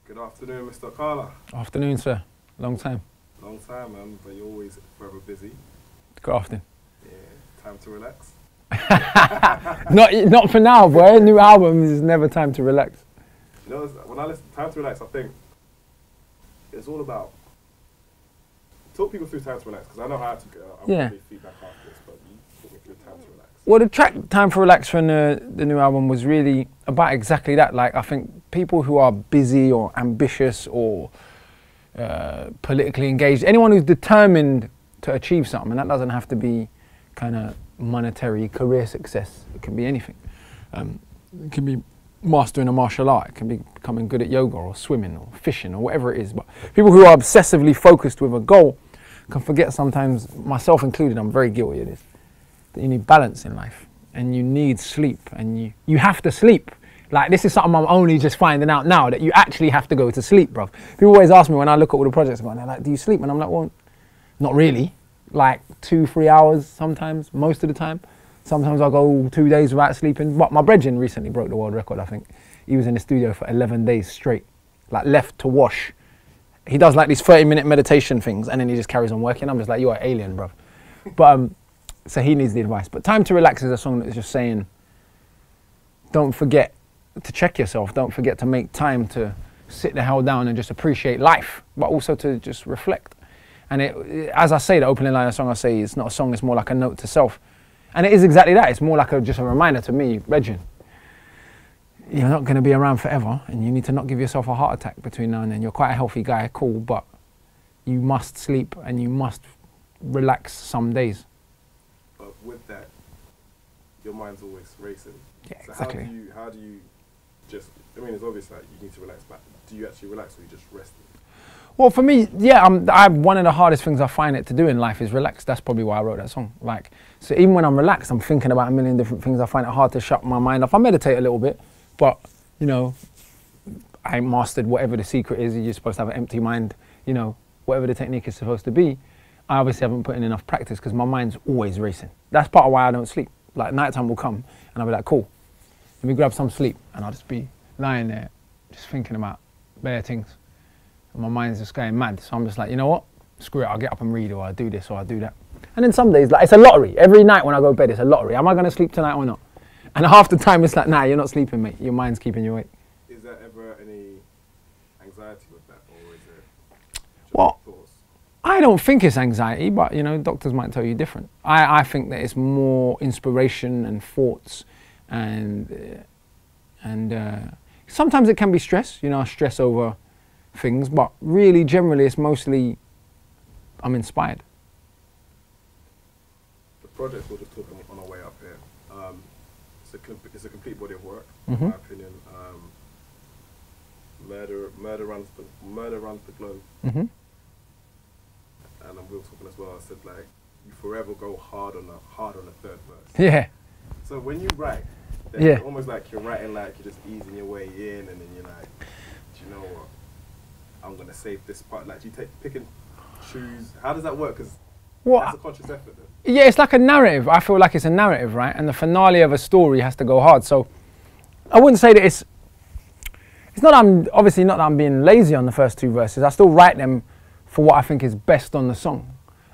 Good afternoon, Mr. Akala. Afternoon, sir. Long time. Long time, man, but you're always forever busy. Good afternoon. Yeah, time to relax. Not for now, boy. New album is never time to relax. You know, when I listen to Time to Relax, I think it's all about talk people through Time to Relax, because I know how to go. I'll probably feedback after this, but you talk me through Time to Relax. Well, the track Time to Relax from the new album was really about exactly that. Like, I think people who are busy or ambitious or politically engaged, anyone who's determined to achieve something, and that doesn't have to be kind of monetary career success. It can be anything. It can be mastering a martial art. It can be becoming good at yoga or swimming or fishing or whatever it is. But people who are obsessively focused with a goal can forget sometimes, myself included, I'm very guilty of this, that you need balance in life and you need sleep, and you have to sleep. Like, this is something I'm only just finding out now, that you actually have to go to sleep, bruv. People always ask me when I look at all the projects, and they're like, do you sleep? And I'm like, well, not really. Like 2-3 hours sometimes, most of the time. Sometimes I'll go 2 days without sleeping. But my brethren recently broke the world record, I think. He was in the studio for 11 days straight, like left to wash. He does like these 30-minute meditation things, and then he just carries on working. I'm just like, you're an alien, bruv. But so he needs the advice. But Time to Relax is a song that is just saying, don't forget to check yourself. Don't forget to make time to sit the hell down and just appreciate life, but also to just reflect. And as I say, the opening line of the song, I say it's not a song, it's more like a note to self. And it is exactly that. It's more like just a reminder to me, Regin, you're not going to be around forever, and you need to not give yourself a heart attack between now and then. You're quite a healthy guy, cool, but you must sleep and you must relax some days. But with that, your mind's always racing. Yeah, so exactly. How do you just, I mean, it's obvious that you need to relax, but do you actually relax or you just rest? Well, for me, yeah, one of the hardest things I find it to do in life is relax. That's probably why I wrote that song. Like, so even when I'm relaxed, I'm thinking about a million different things. I find it hard to shut my mind off. I meditate a little bit, but, you know, I mastered whatever the secret is. You're supposed to have an empty mind, you know, whatever the technique is supposed to be. I obviously haven't put in enough practice because my mind's always racing. That's part of why I don't sleep. Like, nighttime will come and I'll be like, cool, let me grab some sleep. And I'll just be lying there, just thinking about bare things. And my mind's just going mad. So I'm just like, you know what? Screw it, I'll get up and read, or I'll do this, or I'll do that. And then some days, like, it's a lottery. Every night when I go to bed, it's a lottery. Am I going to sleep tonight or not? And half the time it's like, nah, you're not sleeping, mate. Your mind's keeping you awake. Is there ever any anxiety with that, or is it just well, thoughts? I don't think it's anxiety, but, you know, doctors might tell you different. I think that it's more inspiration and thoughts, and sometimes it can be stress, you know, stress over things, but really, generally, it's mostly I'm inspired. The project we'll just talk on our way up here. It's a complete body of work, in my opinion. Murder runs the globe. And we were talking as well. I said, like, you forever go hard on the third verse. Yeah. So when you write, yeah, it's almost like you're writing like you're just easing your way in, and then you're like, do you know what? I'm gonna save this part. Like, do you pick and choose? How does that work? Because that's a conscious effort. Then. Yeah, it's like a narrative. I feel like it's a narrative, right? And the finale of a story has to go hard. So I wouldn't say that it's not. Obviously not that I'm being lazy on the first two verses. I still write them for what I think is best on the song,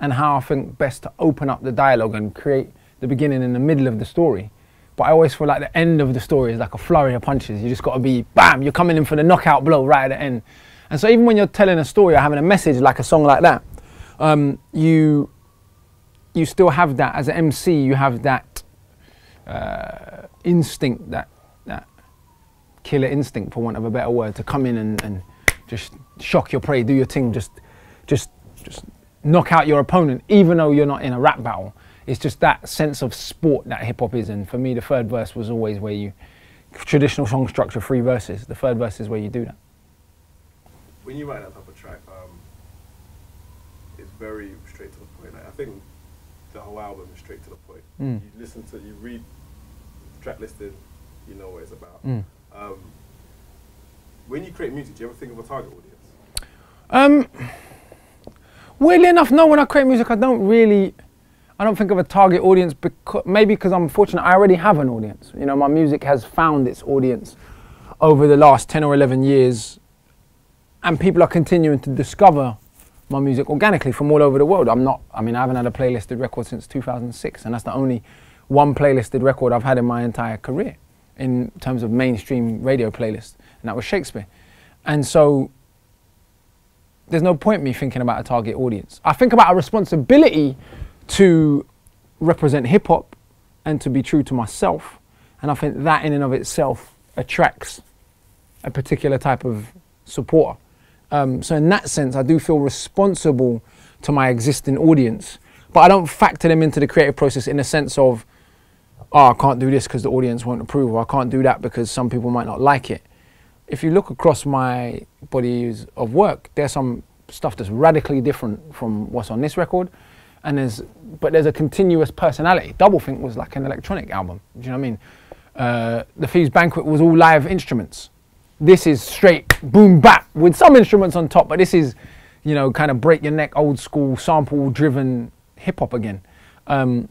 and how I think best to open up the dialogue and create the beginning and the middle of the story. But I always feel like the end of the story is like a flurry of punches. You just got to be, bam, you're coming in for the knockout blow right at the end. And so even when you're telling a story or having a message like a song like that, you still have that, as an MC, you have that instinct, that killer instinct, for want of a better word, to come in and just shock your prey, do your thing, just knock out your opponent, even though you're not in a rap battle. It's just that sense of sport that hip hop is. And for me, the third verse was always where you, traditional song structure, 3 verses. The third verse is where you do that. When you write that type of track, it's very straight to the point. Like, I think the whole album is straight to the point. You listen to, you read the track listing, you know what it's about. When you create music, do you ever think of a target audience? Weirdly enough, no. When I create music, I don't think of a target audience, maybe because I'm fortunate. I already have an audience. You know, my music has found its audience over the last 10 or 11 years and people are continuing to discover my music organically from all over the world. I haven't had a playlisted record since 2006, and that's the only one playlisted record I've had in my entire career in terms of mainstream radio playlist, and that was Shakespeare. And so there's no point me thinking about a target audience. I think about a responsibility to represent hip hop and to be true to myself, and I think that in and of itself attracts a particular type of supporter. So in that sense, I do feel responsible to my existing audience, but I don't factor them into the creative process in the sense of, oh, I can't do this because the audience won't approve, or I can't do that because some people might not like it. If you look across my bodies of work, there's some stuff that's radically different from what's on this record, and there's a continuous personality. Doublethink was like an electronic album, do you know what I mean? The Thieves Banquet was all live instruments. This is straight boom bap with some instruments on top, but this is, you know, kind of break your neck, old school, sample driven hip hop again. And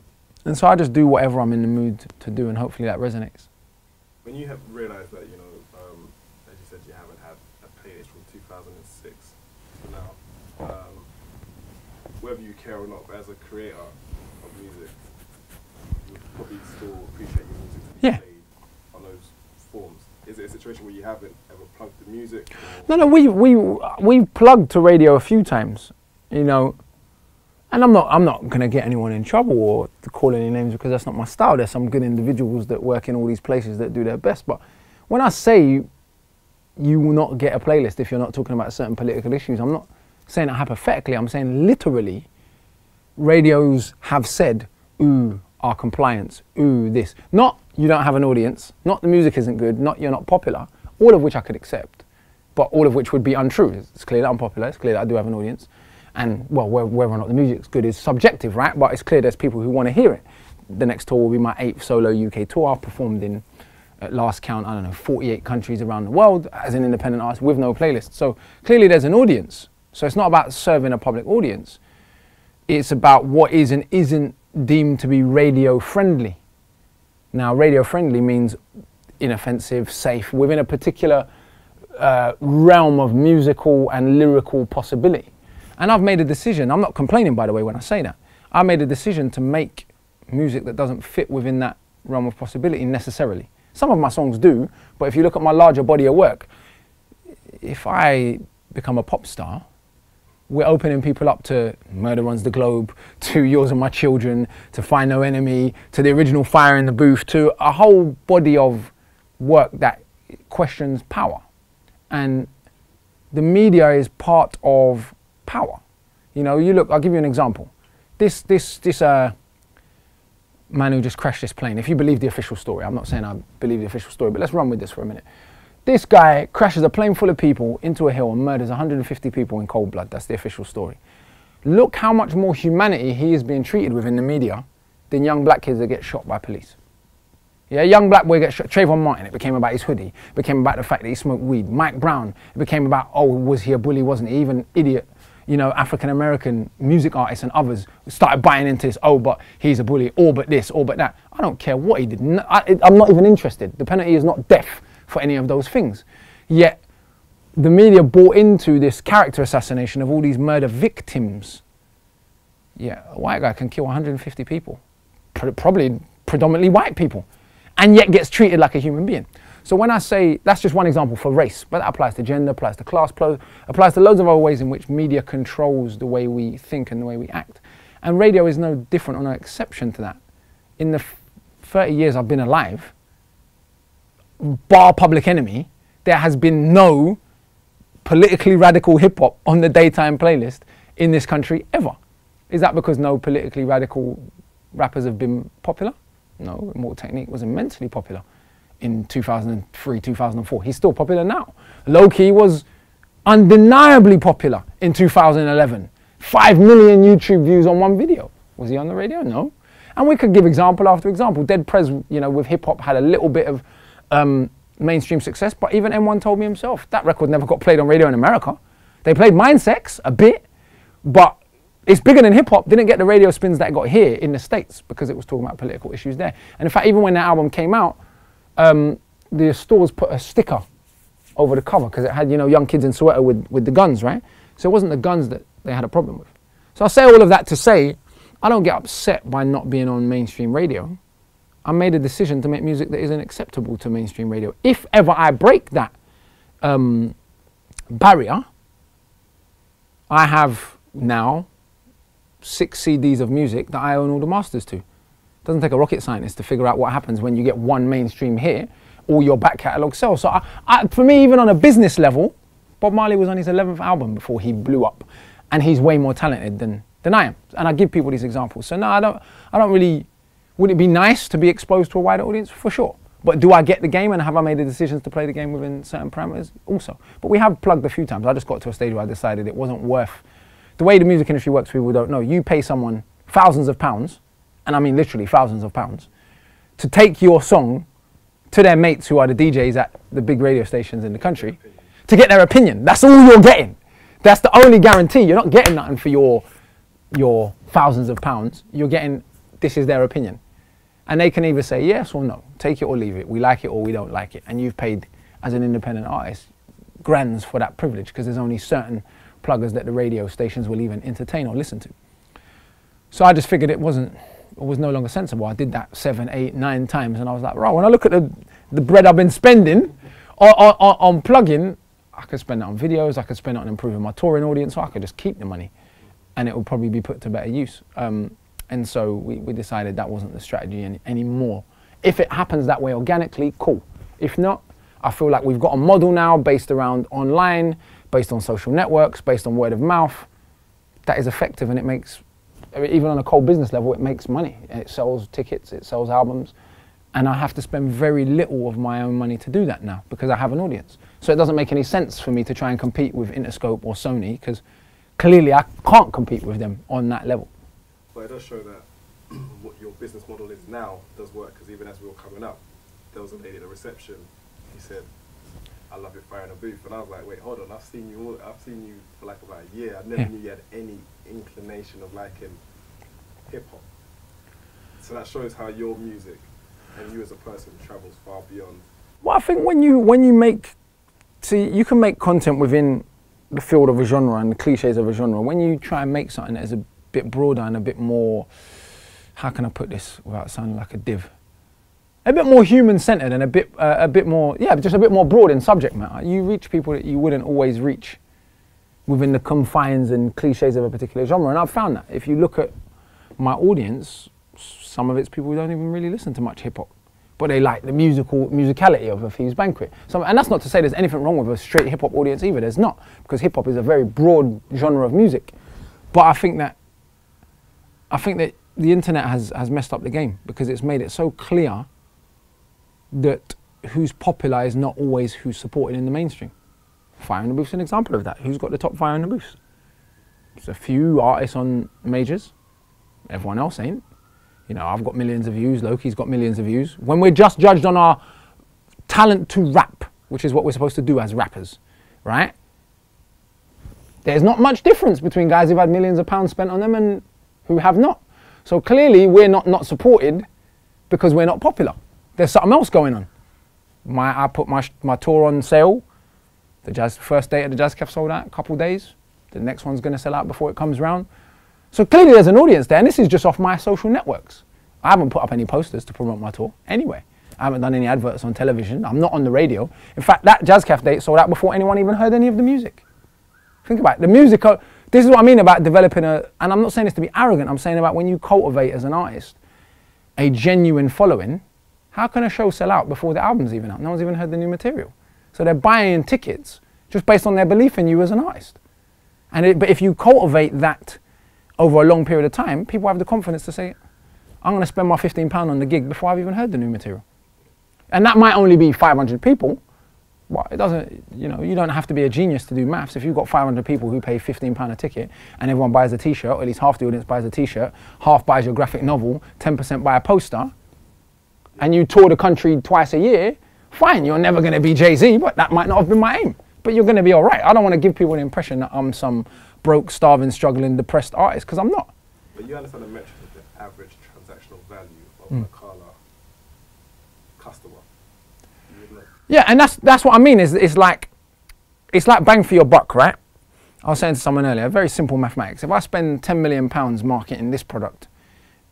so I just do whatever I'm in the mood to do, and hopefully that resonates. When you have realized that, you know, as you said, you haven't had a playlist from 2006 to now, whether you care or not, but as a creator of music, you probably still appreciate your music to be played on those forms. Is it a situation where you haven't ever plugged the music? No, we've plugged to radio a few times, you know, and I'm not gonna get anyone in trouble or to call any names because that's not my style. There's some good individuals that work in all these places that do their best, but when I say you will not get a playlist if you're not talking about certain political issues, I'm not saying it hypothetically, I'm saying literally. Radios have said, ooh, our compliance, ooh, this. Not you don't have an audience, not the music isn't good, not you're not popular, all of which I could accept, but all of which would be untrue. It's clear that I'm popular, it's clear that I do have an audience, and well, whether or not the music's good is subjective, right? But it's clear there's people who want to hear it. The next tour will be my 8th solo UK tour. I've performed in, at last count, I don't know, 48 countries around the world as an independent artist with no playlist. So clearly there's an audience. So it's not about serving a public audience. It's about what is and isn't deemed to be radio friendly. Now, radio friendly means inoffensive, safe, within a particular realm of musical and lyrical possibility. And I've made a decision, I'm not complaining by the way when I say that, I made a decision to make music that doesn't fit within that realm of possibility necessarily. Some of my songs do, but if you look at my larger body of work, if I become a pop star, we're opening people up to Murder Runs the Globe, to Yours and My Children, to Find No Enemy, to the original Fire in the Booth, to a whole body of work that questions power. And the media is part of power. You know, you look, I'll give you an example. This man who just crashed this plane, if you believe the official story, I'm not saying I believe the official story, but let's run with this for a minute. This guy crashes a plane full of people into a hill and murders 150 people in cold blood. That's the official story. Look how much more humanity he is being treated with in the media than young black kids that get shot by police. Yeah, young black boy gets shot. Trayvon Martin, it became about his hoodie. It became about the fact that he smoked weed. Mike Brown, it became about, oh, was he a bully, wasn't he? Even idiot, you know, African-American music artists and others started buying into this, oh, but he's a bully, or but this, or but that. I don't care what he did. I'm not even interested. The penalty is not death for any of those things. Yet, the media bought into this character assassination of all these murder victims. Yeah, a white guy can kill 150 people, probably predominantly white people, and yet gets treated like a human being. So when I say, that's just one example for race, but that applies to gender, applies to class, applies to loads of other ways in which media controls the way we think and the way we act. And radio is no different or no exception to that. In the 30 years I've been alive, bar Public Enemy, there has been no politically radical hip hop on the daytime playlist in this country ever. Is that because no politically radical rappers have been popular? No, Immortal Technique was immensely popular in 2003, 2004. He's still popular now. Low Key was undeniably popular in 2011. 5 million YouTube views on one video. Was he on the radio? No. And we could give example after example. Dead Prez, you know, with hip hop had a little bit of mainstream success, but even M1 told me himself, that record never got played on radio in America. They played Mind Sex a bit, but it's bigger than hip hop, didn't get the radio spins that it got here in the States because it was talking about political issues there. And in fact, even when that album came out, the stores put a sticker over the cover because it had, you know, young kids in Soweto with the guns, right? So it wasn't the guns that they had a problem with. So I say all of that to say, I don't get upset by not being on mainstream radio. I made a decision to make music that isn't acceptable to mainstream radio. If ever I break that barrier, I have now 6 CDs of music that I own all the masters to. It doesn't take a rocket scientist to figure out what happens when you get one mainstream hit, all your back catalogue sells. So for me, even on a business level, Bob Marley was on his 11th album before he blew up, and he's way more talented than I am. And I give people these examples. So no, I don't really, would it be nice to be exposed to a wider audience? For sure. But do I get the game, and have I made the decisions to play the game within certain parameters? Also. But we have plugged a few times. I just got to a stage where I decided it wasn't worth, the way the music industry works, people don't know. You pay someone thousands of pounds, and I mean literally thousands of pounds, to take your song to their mates who are the DJs at the big radio stations in the country to get their opinion. That's all you're getting. That's the only guarantee. You're not getting nothing for your thousands of pounds. You're getting, this is their opinion. And they can either say yes or no, take it or leave it, we like it or we don't like it. And you've paid, as an independent artist, grands for that privilege, because there's only certain pluggers that the radio stations will even entertain or listen to. So I just figured it was no longer sensible. I did that 7, 8, 9 times, and I was like, right, when I look at the bread I've been spending on plugging, I could spend it on videos, I could spend it on improving my touring audience, or I could just keep the money, and it will probably be put to better use. And so we decided that wasn't the strategy anymore. If it happens that way organically, cool. If not, I feel like we've got a model now based around online, based on social networks, based on word of mouth, that is effective, and it makes, I mean, even on a cold business level, it makes money. It sells tickets, it sells albums, and I have to spend very little of my own money to do that now because I have an audience. So it doesn't make any sense for me to try and compete with Interscope or Sony, because clearly I can't compete with them on that level. But it does show that what your business model is now does work, because even as we were coming up, there was a lady at the reception, he said, I love your fire in a booth. And I was like, wait, hold on, I've seen you for like about a year. I never knew you had any inclination of liking hip hop. So that shows how your music and you as a person travels far beyond. Well, I think when you make, see, you can make content within the field of a genre and the cliches of a genre. When you try and make something that is a bit broader and a bit more, how can I put this without sounding like a div? A bit more human-centered and a bit more, yeah, just a bit more broad in subject matter. You reach people that you wouldn't always reach within the confines and cliches of a particular genre. And I've found that if you look at my audience, some of it's people who don't even really listen to much hip-hop, but they like the musicality of a Thieves Banquet. So, and that's not to say there's anything wrong with a straight hip-hop audience either. There's not, because hip-hop is a very broad genre of music. But I think that the internet has messed up the game, because it's made it so clear that who's popular is not always who's supported in the mainstream. Fire in the Booth's an example of that. Who's got the top Fire in the Booths? It's a few artists on majors. Everyone else ain't. You know, I've got millions of views, Loki's got millions of views. When we're just judged on our talent to rap, which is what we're supposed to do as rappers, right? There's not much difference between guys who've had millions of pounds spent on them and who have not. So clearly we're not supported because we're not popular. There's something else going on. I put my tour on sale. The first day at the Jazz Cafe sold out, a couple of days. The next one's going to sell out before it comes round. So clearly there's an audience there, and this is just off my social networks. I haven't put up any posters to promote my tour anyway. I haven't done any adverts on television. I'm not on the radio. In fact, that Jazz Cafe date sold out before anyone even heard any of the music. Think about it. The music, this is what I mean about developing and I'm not saying this to be arrogant, I'm saying about when you cultivate as an artist a genuine following. How can a show sell out before the album's even out? No one's even heard the new material. So they're buying tickets just based on their belief in you as an artist. But if you cultivate that over a long period of time, people have the confidence to say, I'm going to spend my £15 on the gig before I've even heard the new material. And that might only be 500 people. Well, it doesn't, you know, you don't have to be a genius to do maths. If you've got 500 people who pay £15 a ticket and everyone buys a t-shirt, or at least half the audience buys a t-shirt, half buys your graphic novel, 10% buy a poster, and you tour the country twice a year, fine, you're never going to be Jay-Z, but that might not have been my aim. But you're going to be all right. I don't want to give people the impression that I'm some broke, starving, struggling, depressed artist, because I'm not. But you understand the metric of the average transactional value of an Akala customer? Yeah, and that's what I mean. It's like bang for your buck, right? I was saying to someone earlier, very simple mathematics. If I spend £10 million marketing this product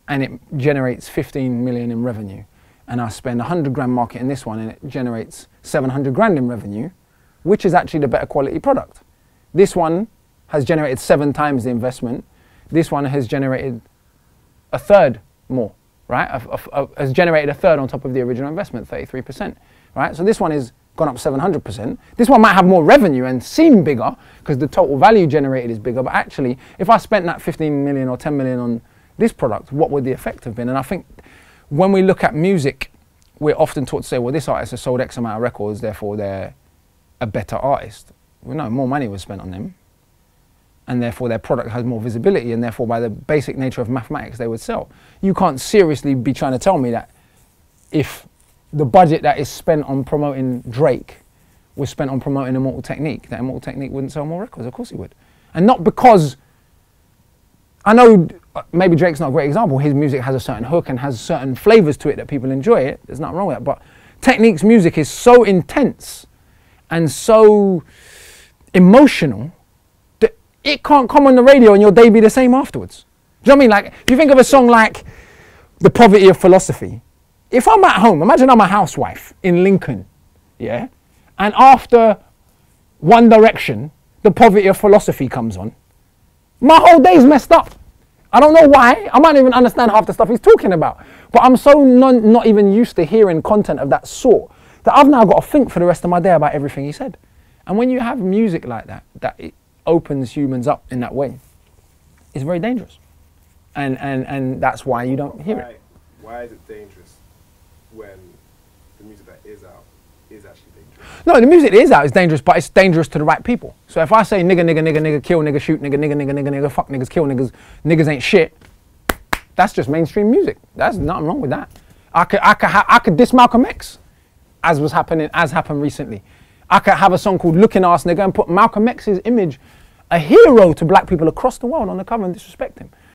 and it generates 15 million in revenue, and I spend 100 grand marketing this one and it generates 700 grand in revenue, which is actually the better quality product? This one has generated 7 times the investment. This one has generated a third more, right? Has generated a third on top of the original investment, 33%, right? So this one has gone up 700%. This one might have more revenue and seem bigger because the total value generated is bigger, but actually, if I spent that 15 million or 10 million on this product, what would the effect have been? And I think when we look at music, we're often taught to say, well, this artist has sold X amount of records, therefore they're a better artist. Well, no, more money was spent on them, and therefore their product has more visibility, and therefore by the basic nature of mathematics, they would sell. You can't seriously be trying to tell me that if the budget that is spent on promoting Drake was spent on promoting Immortal Technique, that Immortal Technique wouldn't sell more records. Of course it would. And not because, I know maybe Drake's not a great example, his music has a certain hook and has certain flavors to it that people enjoy it, there's nothing wrong with that, but Technique's music is so intense and so emotional that it can't come on the radio and your day be the same afterwards. Do you know what I mean? Like, if you think of a song like The Poverty of Philosophy, if I'm at home, imagine I'm a housewife in Lincoln, yeah, and after One Direction, The Poverty of Philosophy comes on, my whole day's messed up. I don't know why. I might not even understand half the stuff he's talking about, but I'm so not even used to hearing content of that sort that I've now got to think for the rest of my day about everything he said. And when you have music like that, that it opens humans up in that way, it's very dangerous. And that's why you don't hear it. Why is it dangerous when the music that is out is actually dangerous? No, the music that is out is dangerous, but it's dangerous to the right people. So if I say nigga, nigga, nigga, nigga, kill, nigga, shoot, nigga, nigga, nigga, nigga, nigga, fuck niggas, kill niggas, niggas ain't shit, that's just mainstream music. There's nothing wrong with that. I could diss Malcolm X, as happened recently. I could have a song called Looking Ass Nigga and put Malcolm X's image, a hero to black people across the world, on the cover and disrespect him.